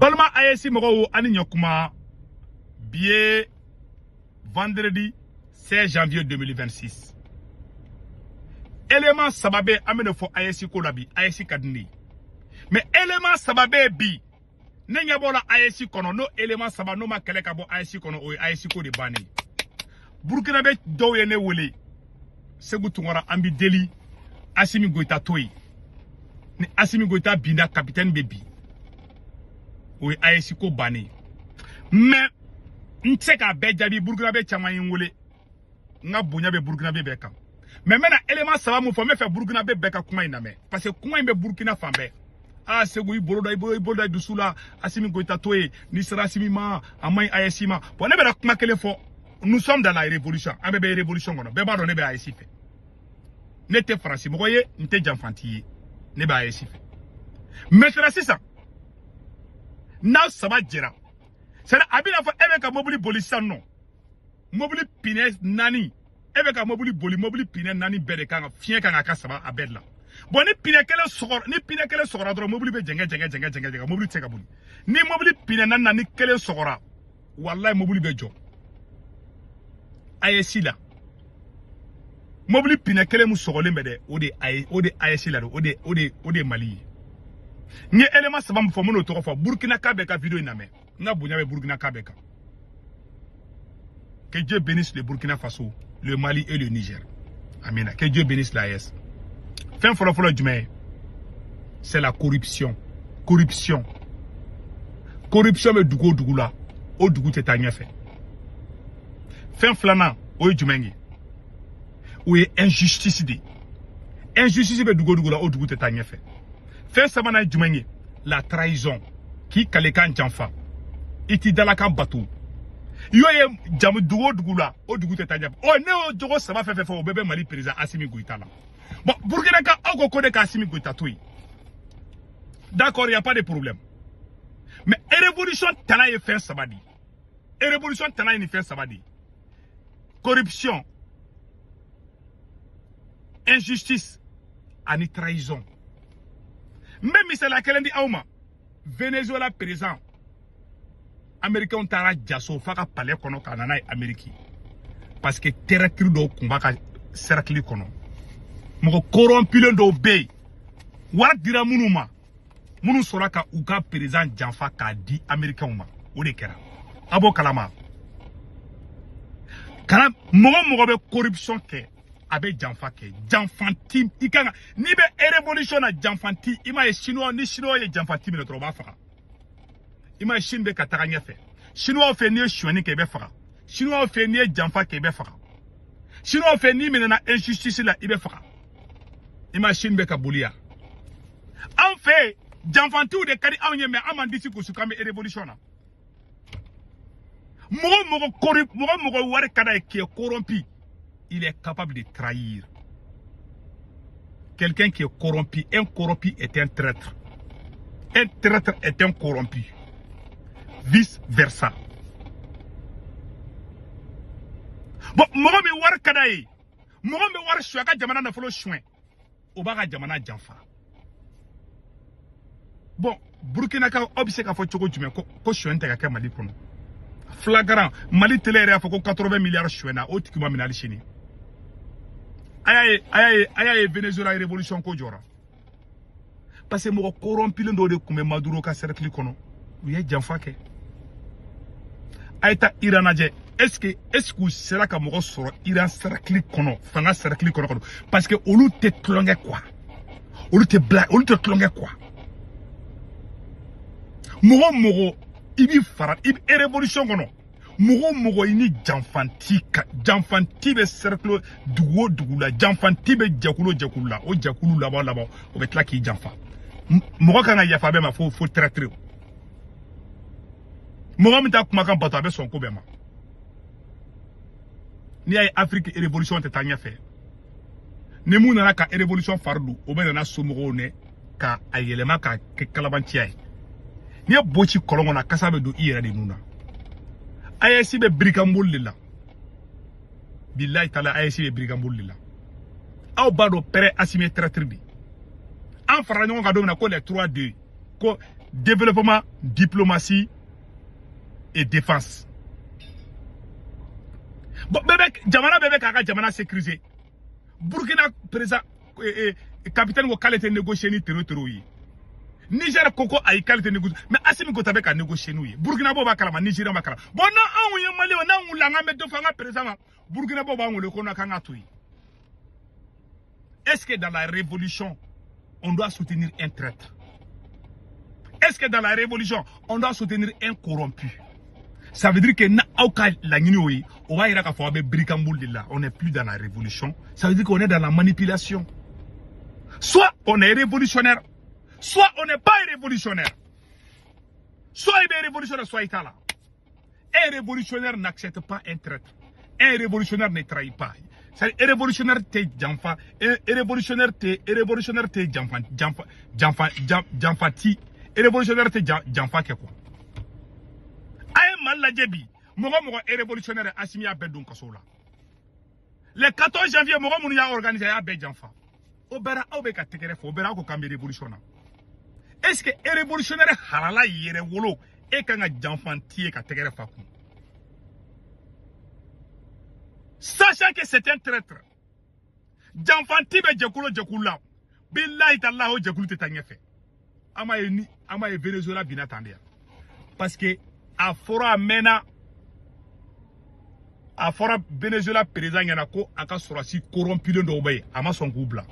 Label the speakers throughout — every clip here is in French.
Speaker 1: Balma AEC Moro Ani Nyokuma billet vendredi 16 janvier 2026. Élément sababe amene fo AEC Kolabi, AEC Kadini. Mais élément sababe bi Nenya bola AEC kono no élément sababe no ma kele kabo AEC kono o AEC ko de bani. Burkina be do yene wole. Segu tungora ambi deli Assimi Goïta toy. Ni Assimi Goïta binda capitaine bebi. O AEC ko bani. Mais Ntseka be jabi Burkina be chama wole. Nga bunya be Burkina be beka. Mais maintenant élément sababe mo fo me fait Burkina be beka kuma iname. Parce que kuma be Burkina fambe. Ah, c'est oui, Boloda Dusula, Assimi Goïta Toé, Nisra Simima, Amay Ayesima. Pour ne pas que nous sommes dans la révolution. Un bébé révolution, on a bébé donné à Ayesif. N'était français, vous voyez, n'était janfanti, n'est pas Ayesif. Maintenant, c'est ça. Now, ça va dire. C'est là, Abina fa avec un mobile bolisan non. Mobile pines nani. Avec un mobile pines nani bedekanga, fien kanga kasaba à bedla. Bon ni pine kele sogora dro mobile be jenga mobile tseka buni ni mobile pine nan ni kele sogora wallahi mobile be jo AEC la mobile pine kele mu sogole mbede ode AEC la ode Mali ni élément sabam fo mono to fo Burkina Kabe ka vidéo iname nga bunya be Burkina Kabe ka. Que Dieu bénisse le Burkina Faso, le Mali et le Niger. Amina. Que Dieu bénisse l'AES. Fin follow du c'est la corruption. Corruption me dugo la. O dugo te tanya fait. Fin flana o jumengi. Ou injustice di. Injustice be dugo la o dugo te tanya fait. Fin samana jumengi la trahison qui kalekan janfa. Iti dalaka bateau. Yo ye jamu dugo la o dugo te tanya. O ne o dugo ça va faire au bébé Mali président Assimi Goïta là. Bon, Burkina ka oko kode ka Assimi Goïta toui. D'accord, il n'y a pas de problème. Mais révolution tana ye fin sabadi. Révolution tana ye fin sabadi. Corruption, injustice, ani trahison. Même si c'est la kelendi auma, Venezuela présent, Américain tara jaso faka palais kono kanana Amérique. Parce que terre do kumba ka cercle kono. Moko corrompu do be. War dira munuma. Munu soraka uka président janfa ka di Américain uma. O de kera. Abo kalama. Kana mogo be corruption ke abe janfa ke. Janfanti ikanga ni be révolution na janfanti ima ye chinois ni chinois ye janfanti me troba faka. Ima ye chine be kataganya fe. Chinois fe ni chouani ke be faka. Chinois fe ni janfa ke be faka. Chinois fe ni menena injustice la ibe faka. Imagine beka boulia. En fait, janfantou de kari awnye me amandisi kusukame révolution na. Mogo ware kada qui est corrompu, il est capable de trahir. Quelqu'un qui est corrompu, un corrompu est un traître. Un traître est un corrompu. Vice versa. Bon, mogo mi ware kada yi. Mogo mi ware chouaka jamana na folo chouin. Obaga jamana janfa. Bon, Burkina ka obise ka fo choko jume ko chouente ka Mali kono. Flagrant, Mali télé a fait 80 milliards chouena o tikuma minali chini. Ayaye Venezuela révolution ko jora. Parce que mo corrompu ndo de kume Maduro ka cercle kono. Uye janfa ke. Aita Iranaje. Est-ce que c'est que mon sort Iran cercle kono, fanga cercle kono parce que olu te tlonge quoi, olu te blague, olu te tlonge quoi. Mogo ibi fara ibi révolution kono. Mogo ini janfanti be cercle dugo la janfanti be jakulo la o jakulu là-bas o bet la ki janfa. Mogo kana yafa be ma faut traiter. Mogo mi ta kuma kan bato abe son ko be ma. Ni ay Afrique révolution te tanya fait. Ni mu nana ka révolution fardu o be nana somogo ne ka ayelema ka kalabantia. Ni bochi kolongo na kasabe do ira de nuna. AEC be brigambul lila. Billahi taala AEC be brigambul lila. Aw bado pere Assimi traître bi. En faranyo ka do na ko les 3-2 ko développement, diplomatie et défense. Bon, Jamana kaka Jamana sécurisé. Burkina président capitaine ko kale te négocier ni terreau yi. Niger koko ay kale te négocier. Mais Assimi Goïta be ka négocier nous yi. Burkina bo ba kala, Nigeria ba kala. Bon na anwu ye mali na anwu langa me do fanga président. Burkina bo ba anwu le kono kanga tuyi. Est-ce que dans la révolution on doit soutenir un traître? Est-ce que dans la révolution on doit soutenir un corrompu? Ça veut dire que on n'est plus dans la révolution. Ça veut dire qu'on est dans la manipulation. Soit on est révolutionnaire, soit on n'est pas révolutionnaire. Soit il est révolutionnaire, soit il est là. Un révolutionnaire n'accepte pas un traître. Un révolutionnaire ne trahit pas. Un révolutionnaire t'es Jamfa. Un révolutionnaire t'es Jamfati. Un révolutionnaire t'es Jamfa Keko. Maladjebi, Mogo est révolutionnaire Assimi Abedon Kasola. Le 14 janvier, Mogo a organisé à Bedjanfa. Obera Obeka Tekeref, Obera Kokambi révolutionnaire. Est-ce que les révolutionnaires Harala Yere Wolo et Kanga Janfanti Katekerefakou? Sachant que c'est un traître, Janfanti Bedjakulo Jakula, Billahi Tallah Jakulu Tetangefe. Amaye Venezuela Binatandia. Parce que a fora mena a fora Venezuela président yana ko aka sorasi corrompu ndo obey ama son goubla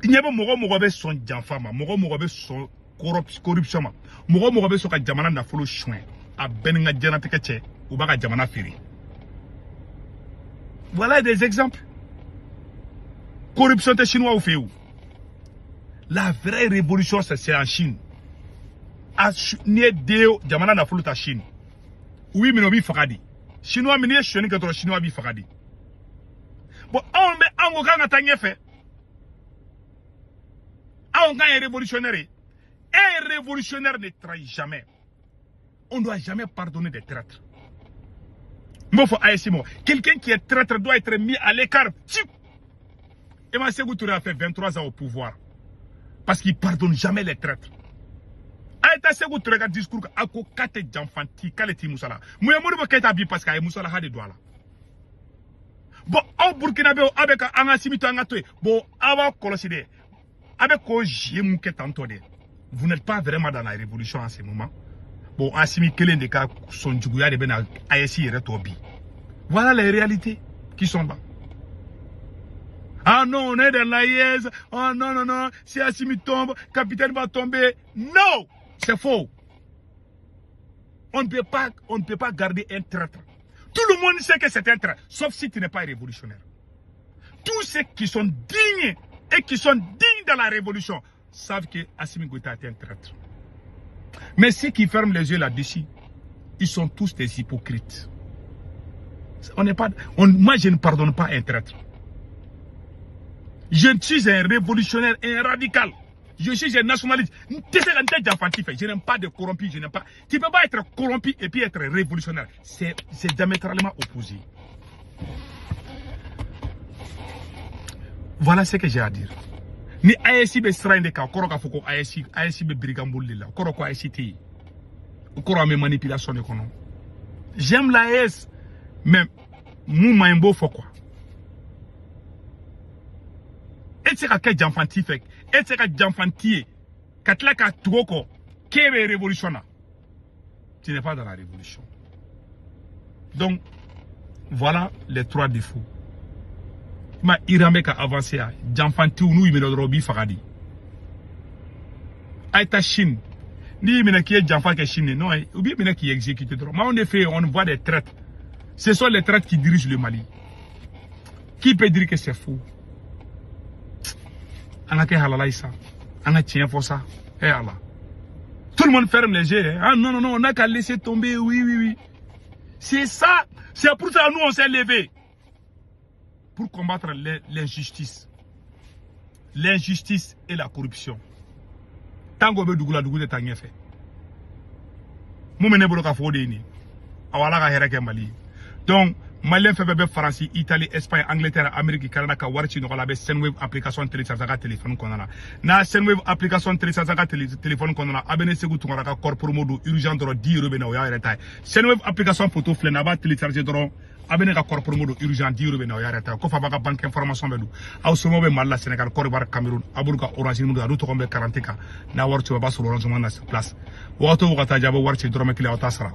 Speaker 1: nyebe mogo be son janfama mogo be son corruption ma mogo be so ka jamana na folo chouin a benga janate keche ou baka jamana firi. Voilà des exemples. Corruption te chinois ou fait où? La vraie révolution c'est en Chine. Ni deo jamana na fuluta Chine. Oui, mais bi fakadi. Chinois mini choni que trop chinois bi fakadi. Bon, on me ango kanga tanyefe. On gagne un révolutionnaire. Un révolutionnaire ne trahit jamais. On ne doit jamais pardonner des traîtres. Quelqu'un qui est traître doit être mis à l'écart. Et moi, Sékou Touré a fait 23 ans au pouvoir. Parce qu'il ne pardonne jamais les traîtres. Aïta Sékou Touré a discours à Kate Djamfanti, Kaleti Moussala. Mouyamoudou Keta bi parce qu'il y a Moussala Hade Douala. Bon, au Burkina Faso, avec un simito angatoué, bon, avant Koloside, avec Ojie Tantode, vous n'êtes pas vraiment dans la révolution en ce moment. Bon, Assimi Kelen de cas, son Djougouya de Bena, Aessi et Retobi. Voilà les réalités qui sont là. Ah non, on est dans la IS. Oh non, non, non, si Assimi tombe, capitaine va tomber. Non, c'est faux. On ne peut pas garder un traître. Tout le monde sait que c'est un traître, sauf si tu n'es pas révolutionnaire. Tous ceux qui sont dignes et qui sont dignes de la révolution savent que Assimi Goïta est un traître. Mais ceux qui ferment les yeux là-dessus, ils sont tous des hypocrites. Moi, je ne pardonne pas un traître. Je suis un révolutionnaire, un radical. Je suis un nationaliste. Je n'aime pas de corrompu. Tu ne peux pas être corrompu et puis être révolutionnaire. C'est diamétralement opposé. Voilà ce que j'ai à dire. Ni ASI be srainde ka koroka foko ASI be brigambol lila koroko ASI ti koro me manipulation de kono. J'aime l'AS mais mou maimbo foko. Et c'est ka jamfanti fek et c'est ka jamfanti katla ka tuoko kebe révolutionnaire. Tu n'es pas dans la révolution. Donc voilà les trois défauts. Ma Irambe ka avancé à Jamfanti ou nous il me robi fagadi. Aïta Chine. Ni il me qui est Jamfa que Chine non ou bien il qui exécute trop. Mais en effet on voit des traîtres. Ce sont les traîtres qui dirigent le Mali. Qui peut dire que c'est faux? On a qu'à halalaïsa. On a tient pour ça. Et Allah. Tout le monde ferme les yeux. Hein? Ah non non non on a qu'à laisser tomber. Oui. C'est ça. C'est pour ça que nous on s'est levé. Pour combattre l'injustice. L'injustice et la corruption. Tango be dugula dugu de tangefe. Mumene bolo ka fode ni. Awala ka hereke Mali. Donc Malien fait bébé France, Italie, Espagne, Angleterre, Amérique, Canada, ka warchi no la be Sendwave application télécharge ka téléphone konnala. Na Sendwave application télécharge ka téléphone konnala. Abene segu tungara ka corps promo do urgent doro 10 € bena o ya reta. Sendwave application photo flé na ba télécharger doro abene ka corps promo do urgent 10 € bena o ya reta. Ko fa ba ka banque information be do. Aw somo be Mali Sénégal, Côte d'Ivoire, Cameroun, aburu ka Orange mu do adu to kombe 40 ka. Na warchi ba sur Orange man na place. Wato wakata jabo warchi doro me kile o tasra.